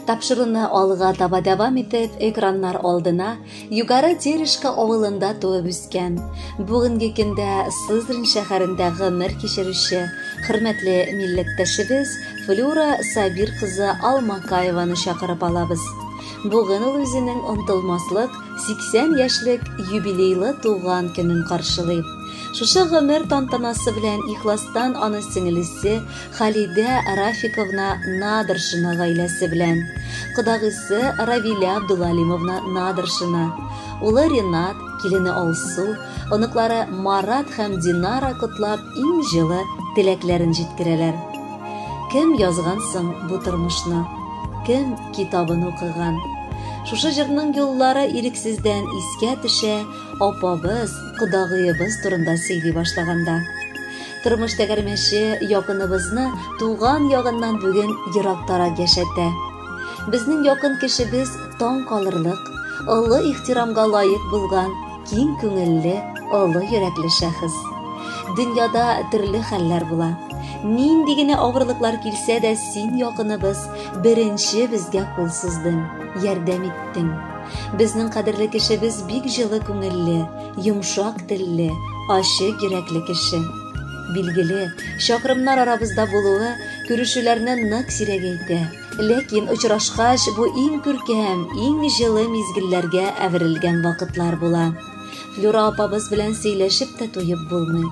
Тапшыруны алга таба дәвам итеп, экраннар алдына Югары Терешка авылында туып үскән. Бүгенге көндә Сызрань шәһәрендә гомер кичерүче хөрмәтле милләттәшебез Флюра Сабир кызы Алмакаеваны чакырып алабыз. Бүген ул үзенең онтылмаслык 80 яшьлек юбилейлы туган көнен каршылый. Шушы гомер тантанасы белән ихластан аны сеңлесе Халидә Рафиковна Надыршина гаиләсе белән, кодагысы Равиля Абдулалимовна Надыршина, улы Ринат, килене Алсу, оныклары Марат һәм Динара котлап иң җылы теләкләрен җиткерәләр. Кем язган соң бу тормышны? Кем китабын укыган? Шушы җырның юллары ирексездән искә төшә, апабыз, кодагыебыз турында сөйли башлаганда. Тормыш тәгәрмәче якыныбызны туган ягыннан бүген ерактарак яшәтә. Безнең якын кешебез таң калырлык, олы ихтирамга лаек булган, киң күңелле, олы йөрәкле шәхес. Дөньяда төрле хәлләр була. Нинди генә авырлыклар килсә дә син якыныбыз беренче безгә кул суздың, ярдәм иттең. Безнең кадерле кешебез бик җылы күңелле, йомшак телле, ачык йөрәкле кеше. Билгеле, чакрымнар арабызда булуы күрешүләрне нык сирәгәйтә. Ләкин очрашкач бу иң күркәм, иң җылы мизгелләргә әверелгән вакытлар була. Флюра апабыз белән сөйләшеп тә туеп булмый.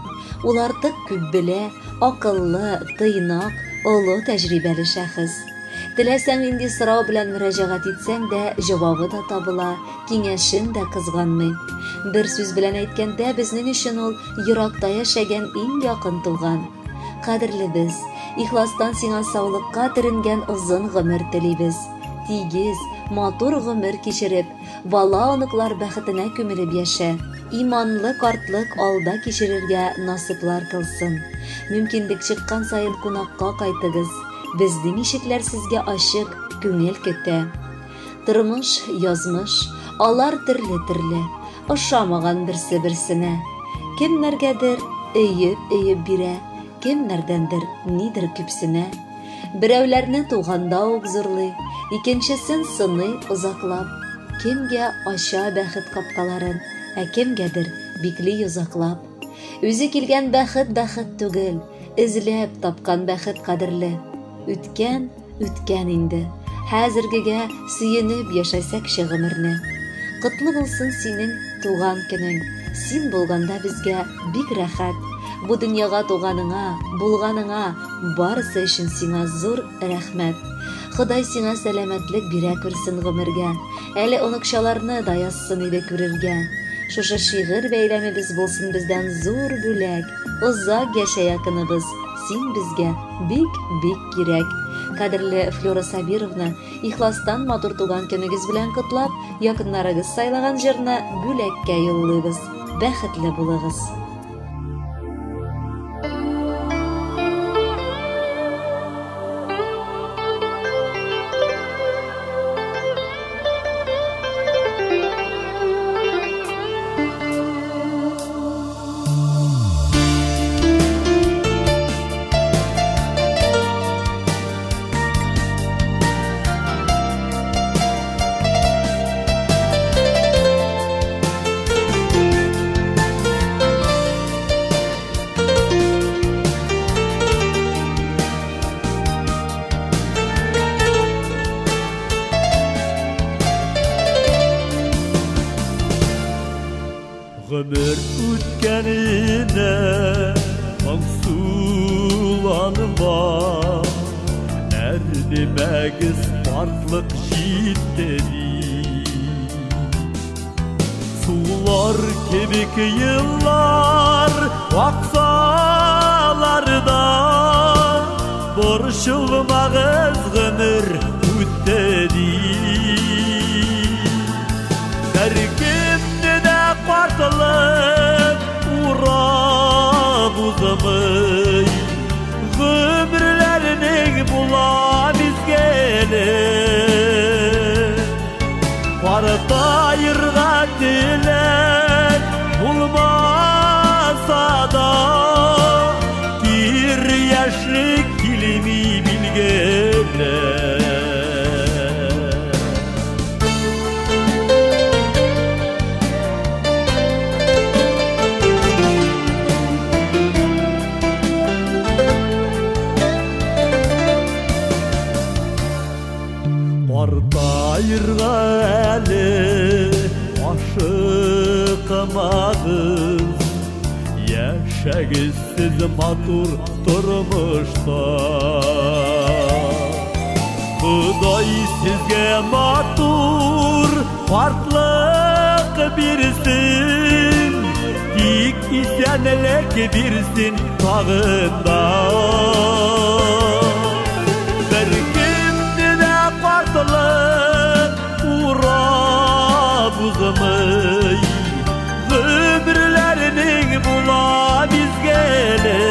Ул артык күп белә, акыллы, тыйнак, олы тәҗрибәле шәхес. Теләсәң инде сорау белән мөрәҗәгать итсәң дә, җавабы да табыла, киңәшен дә кызганмый. Бер сүз белән әйткәндә, безнең өчен ул еракта яшәгән иң якын туган. Кадерлебез, ихластан сиңа саулыкка төренгән озын гомер телибез. Тигез, матур гомер кичереп, бала оныклар бәхетенә күмелеп яшә. Иманлы картлык алда кичерергә насыплар кылсын. Мөмкинлек чыккан сайын кунакка кайтыгыз. Безнең ишекләр сезгә ачык, күңел көтә. Тормыш, язмыш, алар төрле-төрле, ошамаган берсе-берсенә. Кемнәргәдер өеп бирә, кемнәрдәндер нидер күпсенә. Берәүләрне туганда ук зурлый, икенчесен сыный озаклап. Кемгә ача бәхет капкаларын, кемгәдер бикли озаклап. Үзе килгән бәхет бәхет түгел, эзләп тапкан бәхет кадерле. Үткән инде. Хәзергегә сөенеп яшәсәк гомерне. Котлы булсын синең туган көнең. Син булганда безгә бик рәхәт. Бу дөньяга туганыңа, булганыңа барысы өчен сиңа зур рәхмәт. Ходай сиңа сәламәтлек бирә күрсен гомергә. Әле оныкчаларны да язсын иде күрергә. Шушы шигырь бәйләмебез булсын бездән зур бүләк. Озак яшә якыныбыз. Син безгә бик кирәк. Кадерле Флюра Сабировна, ихластан матур туган көнегез белән котлап, якыннарыгыз сайлаган җырны бүләккә юллыйбыз. Бәхетле булыгыз. Ömür ütkenine Kamsulanma Erdimegiz farklık jitteri Sular kebik yıllar Vaksalarda Borçulmağız ömür üttedi Derkimde de qartılık Urab uzamay Ömürlerinin bula bizgeli Parta yırga dilek Bulmasa da Bir yaşlık kilimi bilgeler Артайырға әлі ашықамағыз, яшәгізсіз матур тұрмышта. Құдай сізге матур қартлық берсін, тек исәнлік берсін тағында. Бір кімді де қартлық урап ұзымый, ömürlerinin bula bizgeli.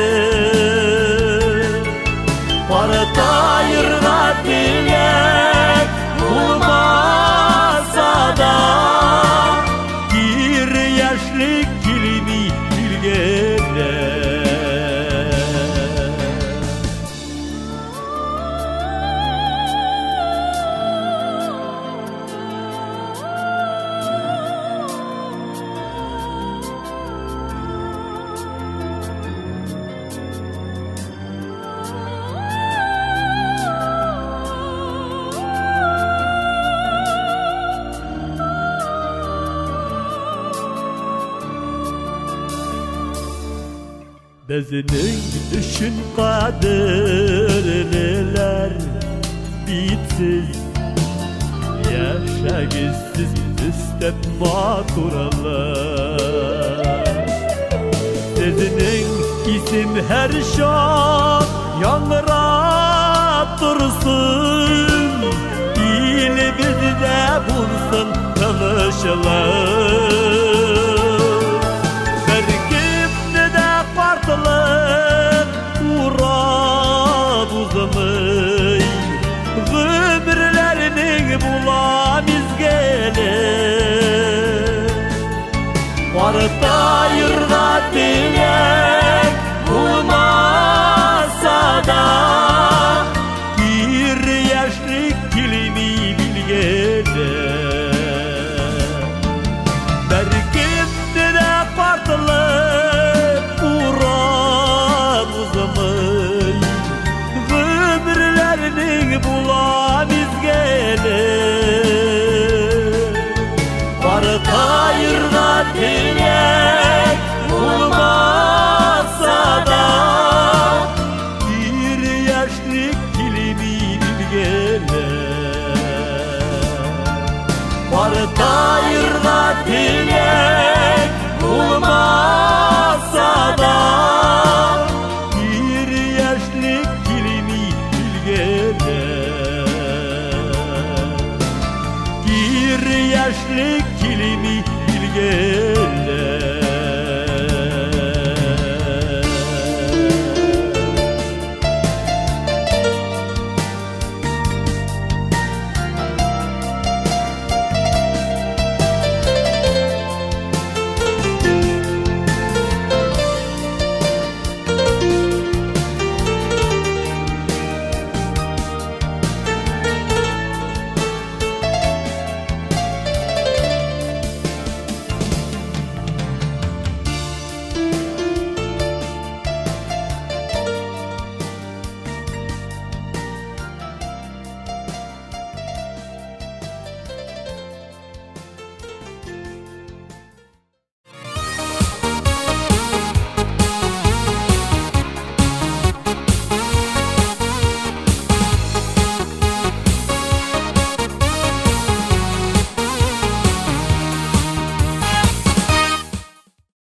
Partayırga dilek bulmasa da, bir yaşlık kilimi bilgeli. Bizning üçün qadrliler bitsiz, yaşagizsiz istep maturalar. Sizning isim her şan yangrap tursun, dilimizde bulsun tanışlar. Urab uzamay, ömürlerinin bula bizgeli. Partayırga dilek bulmasa da, bir yaşlık kilimi bilgeli. Berkimde de partılır urab uzamay, ömürlerinin bula bizgeli. Partayırga dilek bulmasa da, bir yaşlık kilimi bilgeli. Partayırga dilek bulmasa da, bir yaşlık kilimi bilgeli. Bir yaşlık kilimi bilgeli.